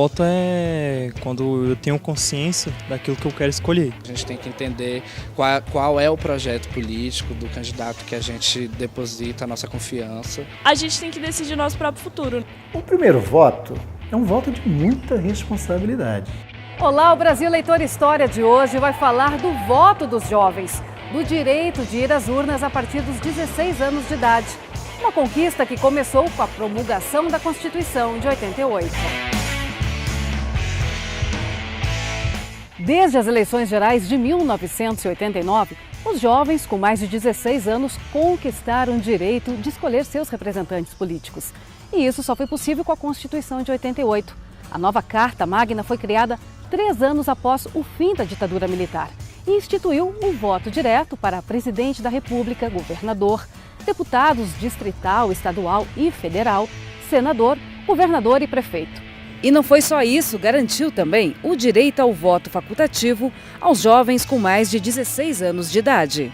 voto é quando eu tenho consciência daquilo que eu quero escolher. A gente tem que entender qual é o projeto político do candidato que a gente deposita a nossa confiança. A gente tem que decidir nosso próprio futuro. O primeiro voto é um voto de muita responsabilidade. Olá, o Brasil Leitor História de hoje vai falar do voto dos jovens, do direito de ir às urnas a partir dos 16 anos de idade. Uma conquista que começou com a promulgação da Constituição de 88. Desde as eleições gerais de 1989, os jovens com mais de 16 anos conquistaram o direito de escolher seus representantes políticos. E isso só foi possível com a Constituição de 88. A nova Carta Magna foi criada 3 anos após o fim da ditadura militar e instituiu o voto direto para presidente da República, governador, deputados distrital, estadual e federal, senador, governador e prefeito. E não foi só isso, garantiu também o direito ao voto facultativo aos jovens com mais de 16 anos de idade.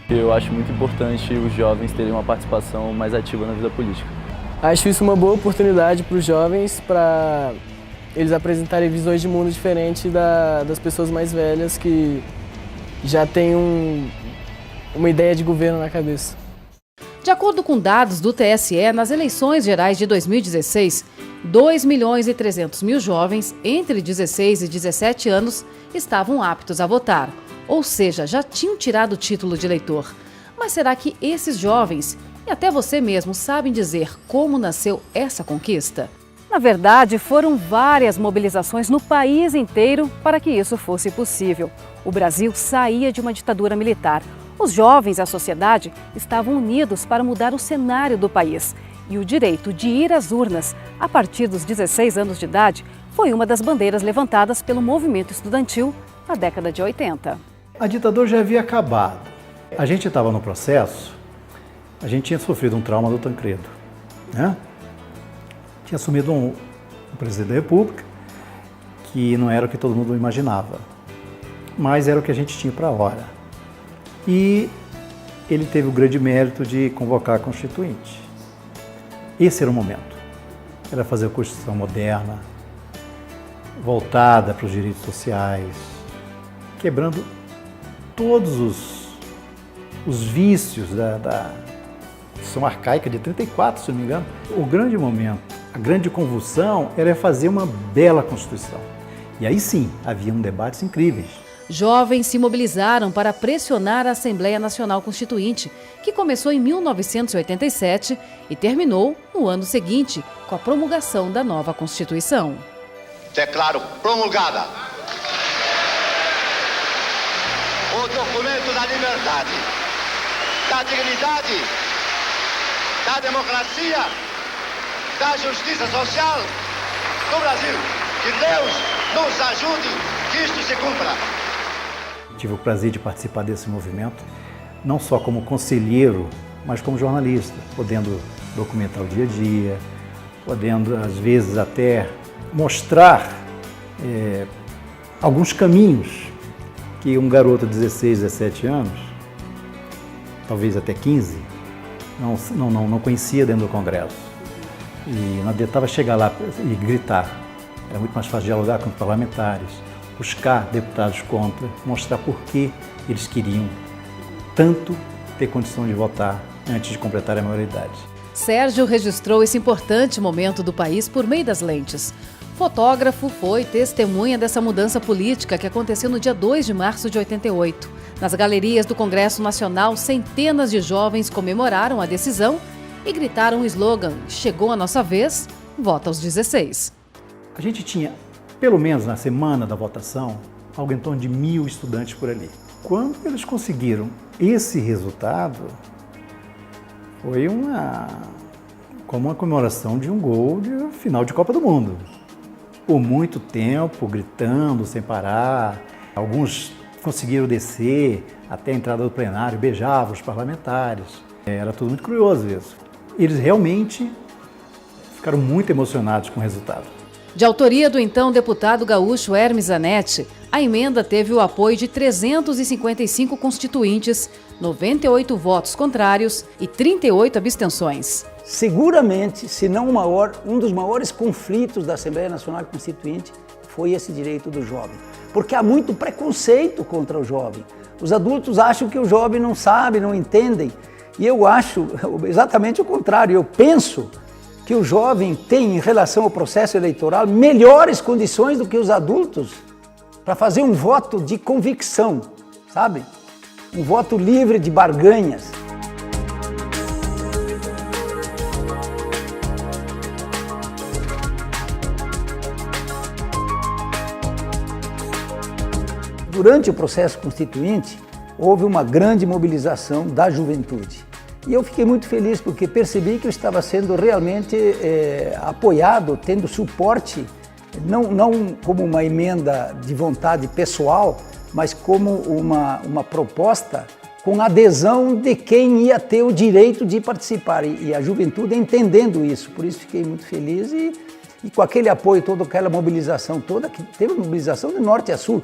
Eu acho muito importante os jovens terem uma participação mais ativa na vida política. Acho isso uma boa oportunidade para os jovens, para eles apresentarem visões de mundo diferentes das pessoas mais velhas que já têm uma ideia de governo na cabeça. De acordo com dados do TSE, nas eleições gerais de 2016, 2.300.000 jovens entre 16 e 17 anos estavam aptos a votar, ou seja, já tinham tirado o título de eleitor. Mas será que esses jovens, e até você mesmo, sabem dizer como nasceu essa conquista? Na verdade, foram várias mobilizações no país inteiro para que isso fosse possível. O Brasil saía de uma ditadura militar. Os jovens e a sociedade estavam unidos para mudar o cenário do país. E o direito de ir às urnas a partir dos 16 anos de idade foi uma das bandeiras levantadas pelo movimento estudantil na década de 80. A ditadura já havia acabado. A gente estava no processo, a gente tinha sofrido um trauma do Tancredo, né? Tinha assumido um presidente da República que não era o que todo mundo imaginava, mas era o que a gente tinha para a hora. E ele teve o grande mérito de convocar a Constituinte. Esse era o momento. Era fazer a Constituição moderna, voltada para os direitos sociais, quebrando todos os vícios da Constituição arcaica de 34, se não me engano. O grande momento, a grande convulsão era fazer uma bela Constituição. E aí sim, haviam debates incríveis. Jovens se mobilizaram para pressionar a Assembleia Nacional Constituinte, que começou em 1987 e terminou no ano seguinte, com a promulgação da nova Constituição. Declaro promulgada o documento da liberdade, da dignidade, da democracia, da justiça social do Brasil. Que Deus nos ajude que isto se cumpra. Tive o prazer de participar desse movimento, não só como conselheiro, mas como jornalista, podendo documentar o dia a dia, podendo, às vezes, até mostrar alguns caminhos que um garoto de 16, 17 anos, talvez até 15, não conhecia dentro do Congresso. E não adiantava chegar lá e gritar. Era muito mais fácil dialogar com os parlamentares, buscar deputados contra, mostrar por que eles queriam tanto ter condição de votar antes de completar a maioridade. Sérgio registrou esse importante momento do país por meio das lentes. Fotógrafo, foi testemunha dessa mudança política que aconteceu no dia 2 de março de 88. Nas galerias do Congresso Nacional, centenas de jovens comemoraram a decisão e gritaram o slogan: "Chegou a nossa vez, vota aos 16". A gente tinha, pelo menos na semana da votação, algo em torno de 1.000 estudantes por ali. Quando eles conseguiram esse resultado, foi como uma comemoração de um gol de final de Copa do Mundo. Por muito tempo, gritando sem parar. Alguns conseguiram descer até a entrada do plenário, beijavam os parlamentares. Era tudo muito curioso isso. Eles realmente ficaram muito emocionados com o resultado. De autoria do então deputado gaúcho Hermes Zanetti, a emenda teve o apoio de 355 constituintes, 98 votos contrários e 38 abstenções. Seguramente, se não o maior, um dos maiores conflitos da Assembleia Nacional Constituinte foi esse direito do jovem. Porque há muito preconceito contra o jovem. Os adultos acham que o jovem não sabe, não entendem. E eu acho exatamente o contrário. Eu penso que o jovem tem, em relação ao processo eleitoral, melhores condições do que os adultos para fazer um voto de convicção, sabe? Um voto livre de barganhas. Durante o processo constituinte, houve uma grande mobilização da juventude. E eu fiquei muito feliz porque percebi que eu estava sendo realmente apoiado, tendo suporte, não como uma emenda de vontade pessoal, mas como uma proposta com adesão de quem ia ter o direito de participar. E a juventude entendendo isso, por isso fiquei muito feliz e com aquele apoio todo, aquela mobilização toda, que teve mobilização de norte a sul.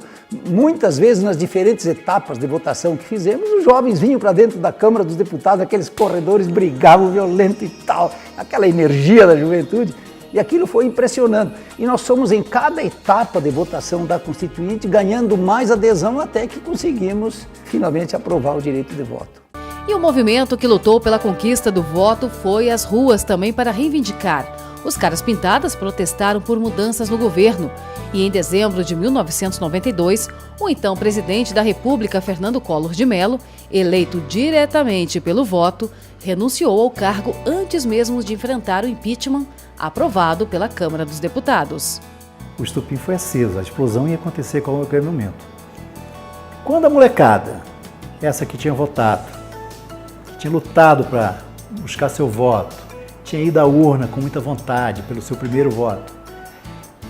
Muitas vezes, nas diferentes etapas de votação que fizemos, os jovens vinham para dentro da Câmara dos Deputados, aqueles corredores brigavam violento e tal, aquela energia da juventude, e aquilo foi impressionante. E nós somos, em cada etapa de votação da Constituinte, ganhando mais adesão até que conseguimos, finalmente, aprovar o direito de voto. E o movimento que lutou pela conquista do voto foi às ruas também para reivindicar. Os Caras Pintadas protestaram por mudanças no governo e, em dezembro de 1992, o então presidente da República, Fernando Collor de Mello, eleito diretamente pelo voto, renunciou ao cargo antes mesmo de enfrentar o impeachment aprovado pela Câmara dos Deputados. O estupim foi aceso, a explosão ia acontecer a qualquer momento. Quando a molecada, essa que tinha votado, que tinha lutado para buscar seu voto, tinha ido à urna com muita vontade pelo seu primeiro voto,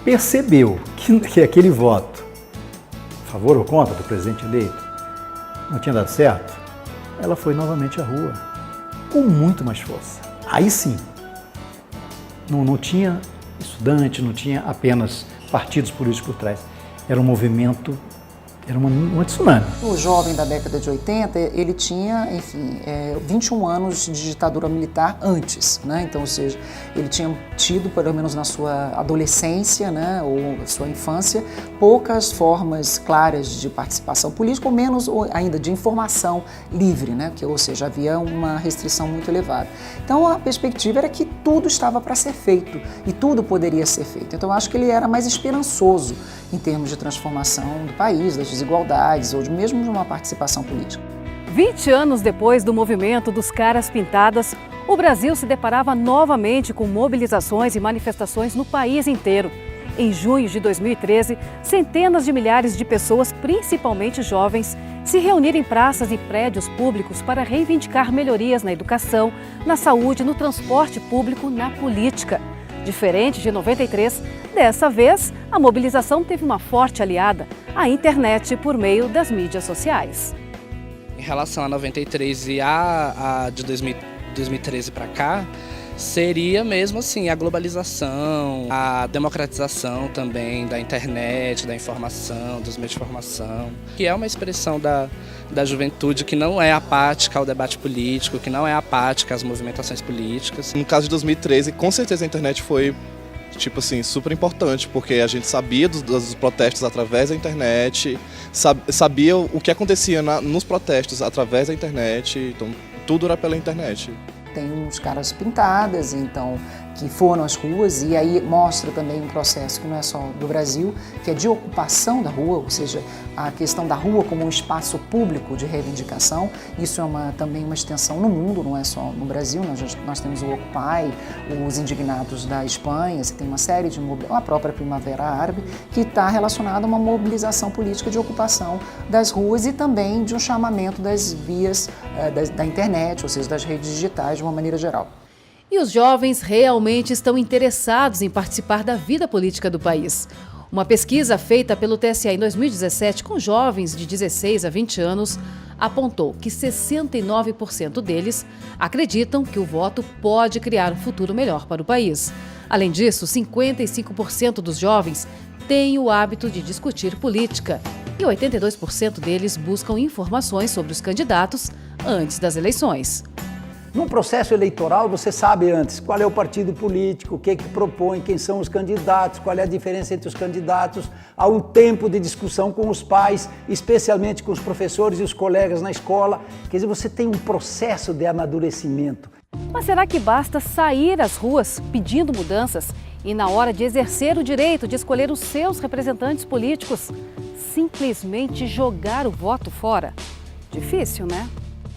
percebeu que aquele voto, a favor ou contra do presidente eleito, não tinha dado certo, ela foi novamente à rua, com muito mais força. Aí sim, não tinha estudante, não tinha apenas partidos políticos por trás, era um movimento, era um tsunami. O jovem da década de 80, ele tinha, enfim, 21 anos de ditadura militar antes, né? Então, ou seja, ele tinha tido, pelo menos na sua adolescência, né, ou sua infância, poucas formas claras de participação política, ou menos ainda de informação livre, né? Ou seja, havia uma restrição muito elevada. Então, a perspectiva era que tudo estava para ser feito e tudo poderia ser feito. Então, eu acho que ele era mais esperançoso em termos de transformação do país, das desigualdades ou mesmo de uma participação política. 20 anos depois do movimento dos Caras Pintadas, o Brasil se deparava novamente com mobilizações e manifestações no país inteiro. Em junho de 2013, centenas de milhares de pessoas, principalmente jovens, se reuniram em praças e prédios públicos para reivindicar melhorias na educação, na saúde, no transporte público, na política. Diferente de 93, dessa vez, a mobilização teve uma forte aliada, a internet por meio das mídias sociais. Em relação a 93 e a de 2013 para cá, seria mesmo assim a globalização, a democratização também da internet, da informação, dos meios de informação, que é uma expressão da juventude que não é apática ao debate político, que não é apática às movimentações políticas. No caso de 2013, com certeza a internet foi tipo assim, super importante, porque a gente sabia dos protestos através da internet, sabia o que acontecia nos protestos através da internet, então tudo era pela internet. Tem uns Caras Pintadas, então, que foram às ruas, e aí mostra também um processo que não é só do Brasil, que é de ocupação da rua, ou seja, a questão da rua como um espaço público de reivindicação. Isso é também uma extensão no mundo, não é só no Brasil. Nós temos o Occupy, os indignados da Espanha, você tem uma série de a própria Primavera Árabe, que está relacionada a uma mobilização política de ocupação das ruas e também de um chamamento das vias da internet, ou seja, das redes digitais de uma maneira geral. E os jovens realmente estão interessados em participar da vida política do país. Uma pesquisa feita pelo TSE em 2017 com jovens de 16 a 20 anos apontou que 69% deles acreditam que o voto pode criar um futuro melhor para o país. Além disso, 55% dos jovens têm o hábito de discutir política e 82% deles buscam informações sobre os candidatos antes das eleições. Num processo eleitoral, você sabe antes qual é o partido político, o que propõe, quem são os candidatos, qual é a diferença entre os candidatos. Há um tempo de discussão com os pais, especialmente com os professores e os colegas na escola. Quer dizer, você tem um processo de amadurecimento. Mas será que basta sair às ruas pedindo mudanças e, na hora de exercer o direito de escolher os seus representantes políticos, simplesmente jogar o voto fora? Difícil, né?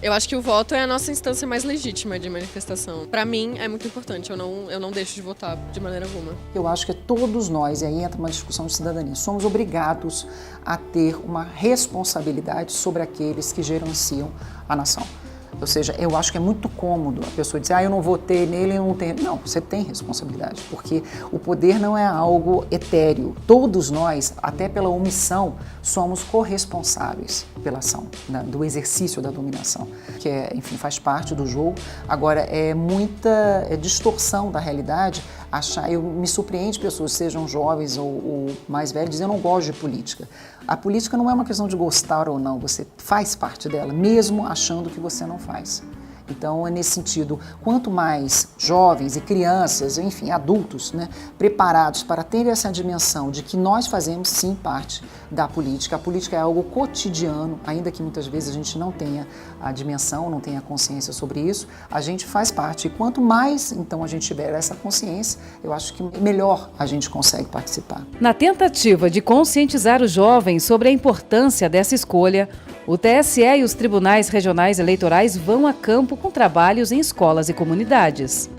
Eu acho que o voto é a nossa instância mais legítima de manifestação. Para mim, é muito importante, eu não deixo de votar de maneira alguma. Eu acho que todos nós, e aí entra uma discussão de cidadania, somos obrigados a ter uma responsabilidade sobre aqueles que gerenciam a nação. Ou seja, eu acho que é muito cômodo a pessoa dizer, eu não votei nele, eu não tenho... Não, você tem responsabilidade, porque o poder não é algo etéreo. Todos nós, até pela omissão, somos corresponsáveis pela ação, do exercício da dominação, que enfim, faz parte do jogo. Agora, é muita distorção da realidade. Eu me surpreende pessoas, sejam jovens ou mais velhos, dizendo, eu não gosto de política. A política não é uma questão de gostar ou não, você faz parte dela, mesmo achando que você não faz. Então, é nesse sentido, quanto mais jovens e crianças, enfim, adultos, né, preparados para ter essa dimensão de que nós fazemos, sim, parte da política. A política é algo cotidiano, ainda que muitas vezes a gente não tenha a dimensão, não tenha consciência sobre isso, a gente faz parte. E quanto mais, então, a gente tiver essa consciência, eu acho que melhor a gente consegue participar. Na tentativa de conscientizar os jovens sobre a importância dessa escolha, o TSE e os tribunais regionais eleitorais vão a campo com trabalhos em escolas e comunidades.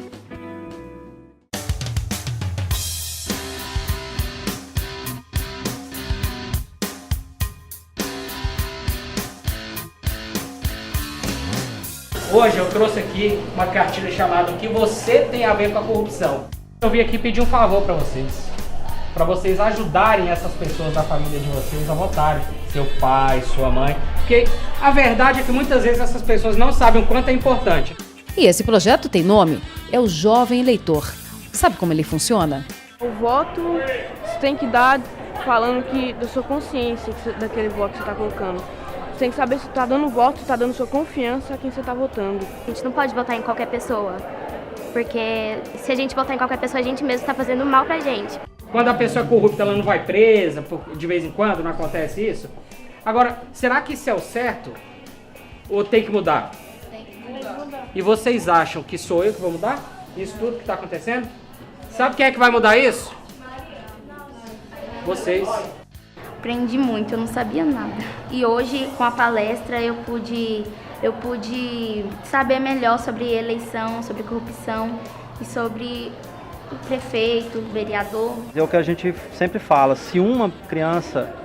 Hoje eu trouxe aqui uma cartilha chamada O que você tem a ver com a corrupção. Eu vim aqui pedir um favor para vocês ajudarem essas pessoas da família de vocês a votarem. Seu pai, sua mãe. Porque a verdade é que muitas vezes essas pessoas não sabem o quanto é importante. E esse projeto tem nome, é o Jovem Eleitor. Sabe como ele funciona? O voto você tem que dar falando da sua consciência daquele voto que você está colocando. Você tem que saber se está dando voto, se está dando sua confiança a quem você está votando. A gente não pode votar em qualquer pessoa, porque se a gente votar em qualquer pessoa, a gente mesmo está fazendo mal pra gente. Quando a pessoa é corrupta, ela não vai presa, de vez em quando, não acontece isso? Agora, será que isso é o certo? Ou tem que mudar? Tem que mudar. E vocês acham que sou eu que vou mudar? Isso tudo que está acontecendo? Sabe quem é que vai mudar isso? Vocês. Aprendi muito, eu não sabia nada. E hoje, com a palestra, eu pude saber melhor sobre eleição, sobre corrupção e sobre o prefeito, o vereador. É o que a gente sempre fala, se uma criança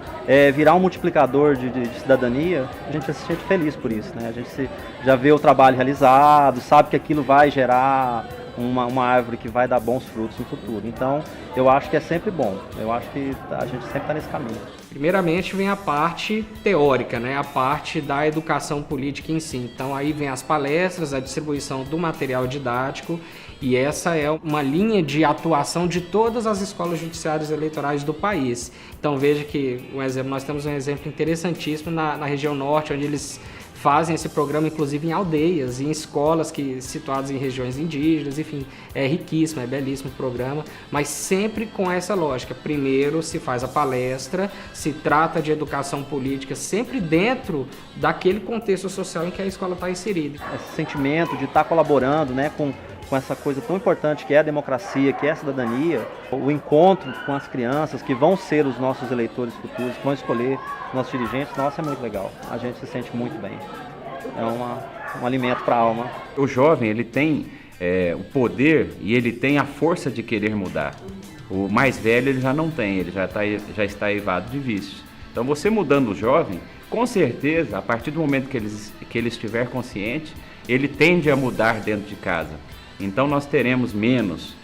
virar um multiplicador de cidadania, a gente se sente feliz por isso, né? A gente já vê o trabalho realizado, sabe que aquilo vai gerar uma árvore que vai dar bons frutos no futuro. Então, eu acho que é sempre bom, eu acho que a gente sempre está nesse caminho. Primeiramente vem a parte teórica, né? A parte da educação política em si. Então aí vem as palestras, a distribuição do material didático, e essa é uma linha de atuação de todas as escolas judiciárias eleitorais do país. Então veja que, nós temos um exemplo interessantíssimo na região norte, onde eles fazem esse programa, inclusive, em aldeias, em escolas situadas em regiões indígenas, enfim, é riquíssimo, é belíssimo o programa, mas sempre com essa lógica. Primeiro se faz a palestra, se trata de educação política, sempre dentro daquele contexto social em que a escola está inserida. Esse sentimento de estar colaborando, né, com essa coisa tão importante que é a democracia, que é a cidadania, o encontro com as crianças que vão ser os nossos eleitores futuros, que vão escolher os nossos dirigentes, nossa, é muito legal. A gente se sente muito bem. É um alimento para a alma. O jovem, ele tem o poder e ele tem a força de querer mudar. O mais velho, ele já não tem, ele já está eivado de vícios. Então, você mudando o jovem, com certeza, a partir do momento que ele estiver consciente, ele tende a mudar dentro de casa. Então nós teremos menos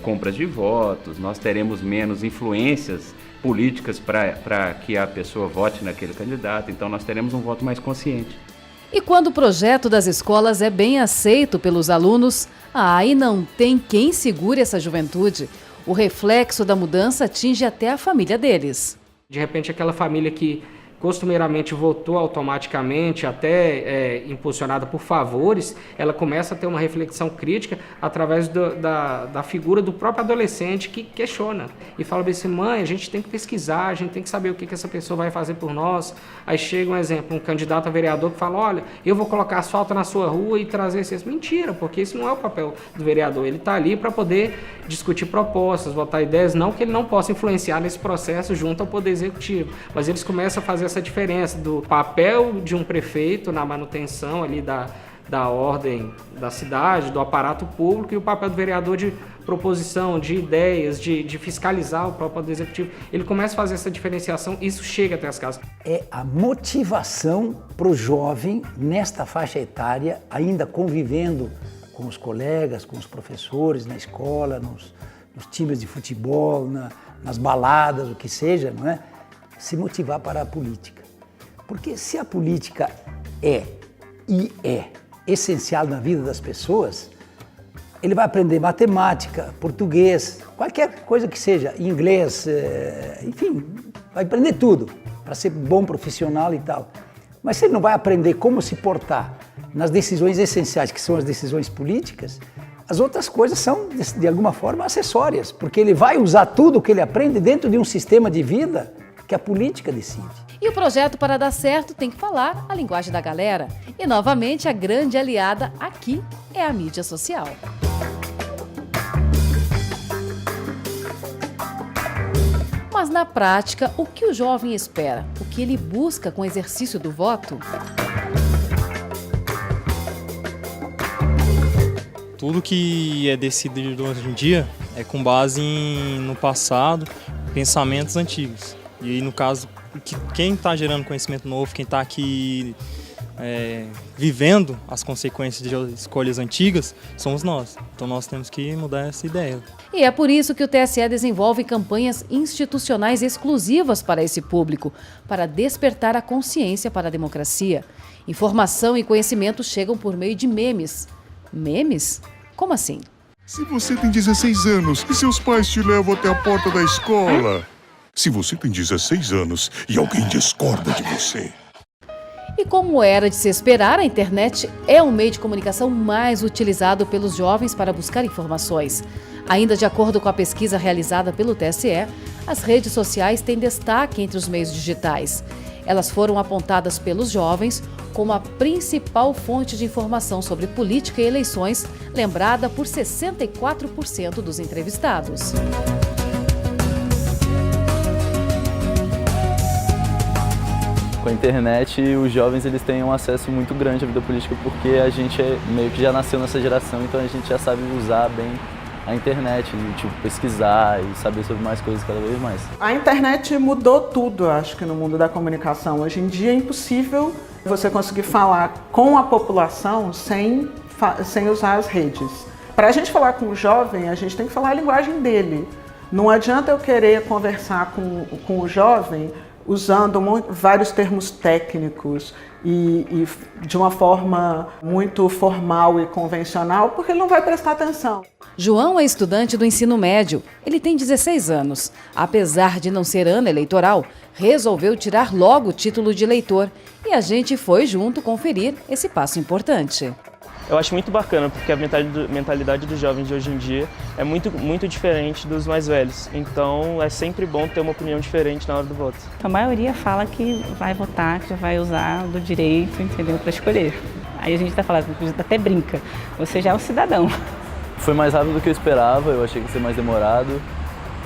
compras de votos, nós teremos menos influências políticas para que a pessoa vote naquele candidato, então nós teremos um voto mais consciente. E quando o projeto das escolas é bem aceito pelos alunos, aí não tem quem segure essa juventude. O reflexo da mudança atinge até a família deles. De repente, aquela família que costumeiramente votou automaticamente, até impulsionada por favores, ela começa a ter uma reflexão crítica através da figura do próprio adolescente que questiona e fala assim: mãe, a gente tem que pesquisar, a gente tem que saber o que essa pessoa vai fazer por nós. Aí chega um exemplo, um candidato a vereador que fala: olha, eu vou colocar asfalto na sua rua e trazer esses... Mentira, porque isso não é o papel do vereador. Ele está ali para poder discutir propostas, votar ideias, não que ele não possa influenciar nesse processo junto ao Poder Executivo, mas eles começam a fazer essa diferença do papel de um prefeito na manutenção ali da ordem da cidade, do aparato público, e o papel do vereador de proposição, de ideias, de fiscalizar o próprio Poder Executivo. Ele começa a fazer essa diferenciação e isso chega até as casas. É a motivação para o jovem, nesta faixa etária, ainda convivendo com os colegas, com os professores, na escola, nos times de futebol, nas baladas, o que seja, não é? Se motivar para a política. Porque se a política é essencial na vida das pessoas, ele vai aprender matemática, português, qualquer coisa que seja, inglês, enfim, vai aprender tudo para ser bom profissional e tal. Mas se ele não vai aprender como se portar nas decisões essenciais, que são as decisões políticas, as outras coisas são, de alguma forma, acessórias, porque ele vai usar tudo o que ele aprende dentro de um sistema de vida que a política decide. E o projeto, para dar certo, tem que falar a linguagem da galera. E, novamente, a grande aliada aqui é a mídia social. Mas, na prática, o que o jovem espera? O que ele busca com o exercício do voto? Tudo que é decidido hoje em dia é com base no passado, pensamentos antigos. E aí, no caso, quem está gerando conhecimento novo, quem está aqui vivendo as consequências de escolhas antigas, somos nós. Então nós temos que mudar essa ideia. E é por isso que o TSE desenvolve campanhas institucionais exclusivas para esse público, para despertar a consciência para a democracia. Informação e conhecimento chegam por meio de memes. Memes? Como assim? Se você tem 16 anos e seus pais te levam até a porta da escola. Se você tem 16 anos e alguém discorda de você. E como era de se esperar, a internet é o meio de comunicação mais utilizado pelos jovens para buscar informações. Ainda de acordo com a pesquisa realizada pelo TSE, as redes sociais têm destaque entre os meios digitais. Elas foram apontadas pelos jovens como a principal fonte de informação sobre política e eleições, lembrada por 64% dos entrevistados. Com a internet, os jovens eles têm um acesso muito grande à vida política porque a gente meio que já nasceu nessa geração, então a gente já sabe usar bem a internet, tipo, pesquisar e saber sobre mais coisas cada vez mais. A internet mudou tudo, eu acho que no mundo da comunicação. Hoje em dia é impossível você conseguir falar com a população sem usar as redes. Para a gente falar com o jovem, a gente tem que falar a linguagem dele. Não adianta eu querer conversar com o jovem usando vários termos técnicos e de uma forma muito formal e convencional, porque ele não vai prestar atenção. João é estudante do ensino médio. Ele tem 16 anos. Apesar de não ser ano eleitoral, resolveu tirar logo o título de eleitor. E a gente foi junto conferir esse passo importante. Eu acho muito bacana, porque a mentalidade dos jovens de hoje em dia é muito diferente dos mais velhos. Então é sempre bom ter uma opinião diferente na hora do voto. A maioria fala que vai votar, que já vai usar do direito, entendeu, para escolher. Aí a gente está falando, a gente até brinca, você já é um cidadão. Foi mais rápido do que eu esperava, eu achei que ia ser mais demorado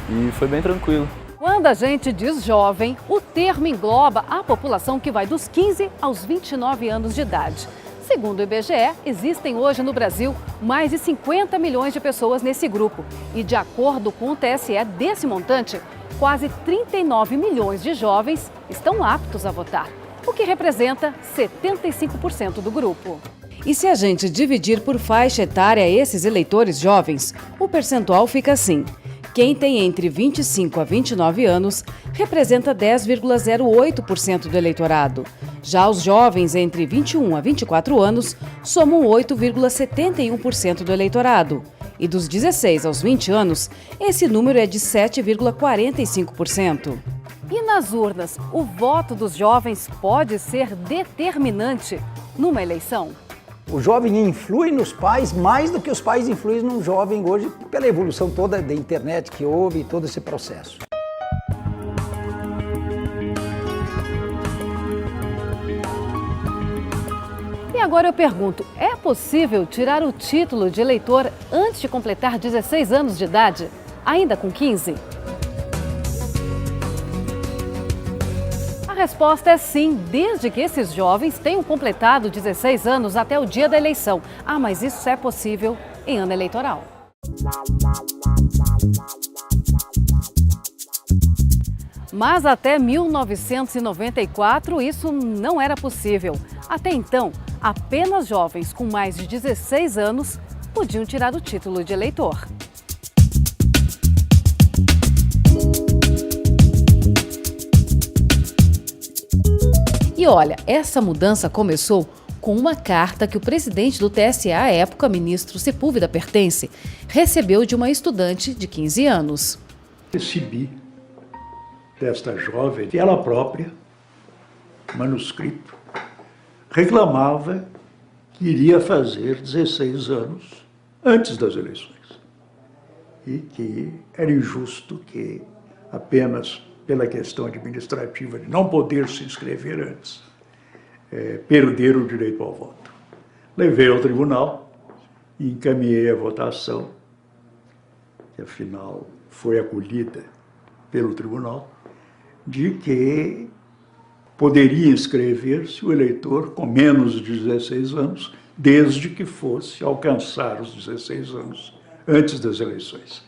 e foi bem tranquilo. Quando a gente diz jovem, o termo engloba a população que vai dos 15 aos 29 anos de idade. Segundo o IBGE, existem hoje no Brasil mais de 50 milhões de pessoas nesse grupo. E de acordo com o TSE, desse montante, quase 39 milhões de jovens estão aptos a votar, o que representa 75% do grupo. E se a gente dividir por faixa etária esses eleitores jovens, o percentual fica assim. Quem tem entre 25 a 29 anos representa 10,08% do eleitorado. Já os jovens entre 21 a 24 anos somam 8,71% do eleitorado. E dos 16 aos 20 anos, esse número é de 7,45%. E nas urnas, o voto dos jovens pode ser determinante numa eleição? O jovem influi nos pais mais do que os pais influem no jovem hoje, pela evolução toda da internet que houve e todo esse processo. E agora eu pergunto, é possível tirar o título de eleitor antes de completar 16 anos de idade, ainda com 15? A resposta é sim, desde que esses jovens tenham completado 16 anos até o dia da eleição. Ah, mas isso é possível em ano eleitoral. Mas até 1994 isso não era possível. Até então, apenas jovens com mais de 16 anos podiam tirar o título de eleitor. E olha, essa mudança começou com uma carta que o presidente do TSE à época, ministro Sepúlveda Pertence, recebeu de uma estudante de 15 anos. Recebi desta jovem, ela própria, manuscrito, reclamava que iria fazer 16 anos antes das eleições e que era injusto que apenas pela questão administrativa de não poder se inscrever antes, perder o direito ao voto. Levei ao tribunal e encaminhei a votação, que afinal foi acolhida pelo tribunal, de que poderia inscrever-se o eleitor com menos de 16 anos, desde que fosse alcançar os 16 anos antes das eleições.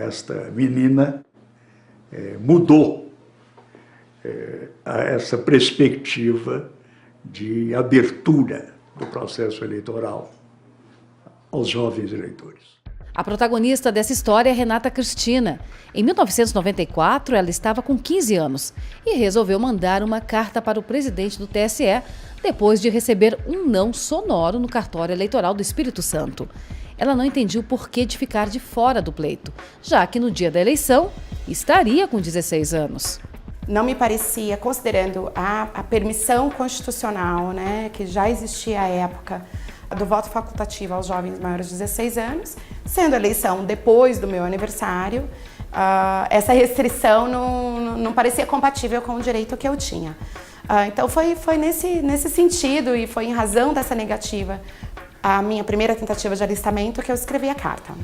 Esta menina mudou essa perspectiva de abertura do processo eleitoral aos jovens eleitores. A protagonista dessa história é Renata Cristina. Em 1994, ela estava com 15 anos e resolveu mandar uma carta para o presidente do TSE depois de receber um não sonoro no cartório eleitoral do Espírito Santo. Ela não entendia o porquê de ficar de fora do pleito, já que no dia da eleição estaria com 16 anos. Não me parecia, considerando a permissão constitucional, né, que já existia à época, do voto facultativo aos jovens maiores de 16 anos, sendo a eleição depois do meu aniversário, essa restrição não parecia compatível com o direito que eu tinha. Então foi nesse sentido e foi em razão dessa negativa, a minha primeira tentativa de alistamento, que eu escrevi a carta.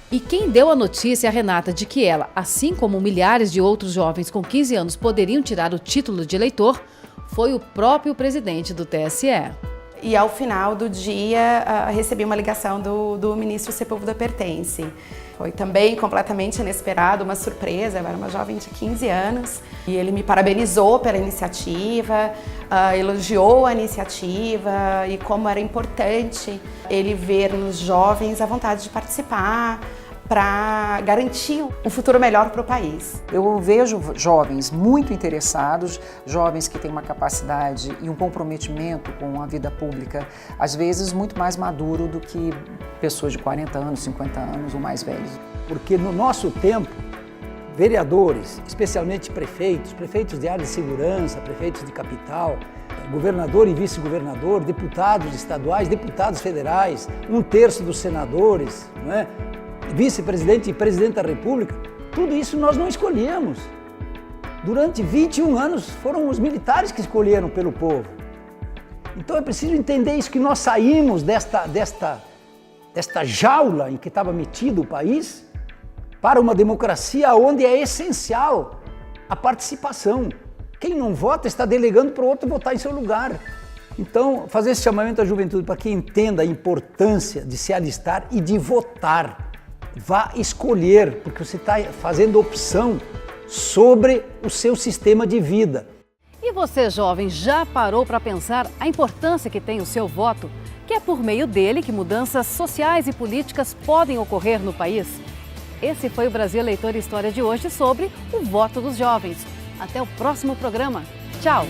E quem deu a notícia a Renata de que ela, assim como milhares de outros jovens com 15 anos poderiam tirar o título de eleitor, foi o próprio presidente do TSE. E ao final do dia, recebi uma ligação do ministro Sepúlveda Pertence. Foi também completamente inesperado, uma surpresa. Eu era uma jovem de 15 anos e ele me parabenizou pela iniciativa, elogiou a iniciativa e como era importante ele ver nos jovens a vontade de participar para garantir um futuro melhor para o país. Eu vejo jovens muito interessados, jovens que têm uma capacidade e um comprometimento com a vida pública, às vezes muito mais maduro do que pessoas de 40 anos, 50 anos ou mais velhos. Porque no nosso tempo, vereadores, especialmente prefeitos de área de segurança, prefeitos de capital, governador e vice-governador, deputados estaduais, deputados federais, 1/3 dos senadores, não é? Vice-presidente e presidente da República, tudo isso nós não escolhemos. Durante 21 anos foram os militares que escolheram pelo povo. Então é preciso entender isso, que nós saímos desta jaula em que estava metido o país para uma democracia onde é essencial a participação. Quem não vota está delegando para o outro votar em seu lugar. Então, fazer esse chamamento à juventude para que entenda a importância de se alistar e de votar. Vá escolher, porque você está fazendo opção sobre o seu sistema de vida. E você, jovem, já parou para pensar a importância que tem o seu voto? Que é por meio dele que mudanças sociais e políticas podem ocorrer no país? Esse foi o Brasil Eleitor e História de hoje sobre o voto dos jovens. Até o próximo programa. Tchau!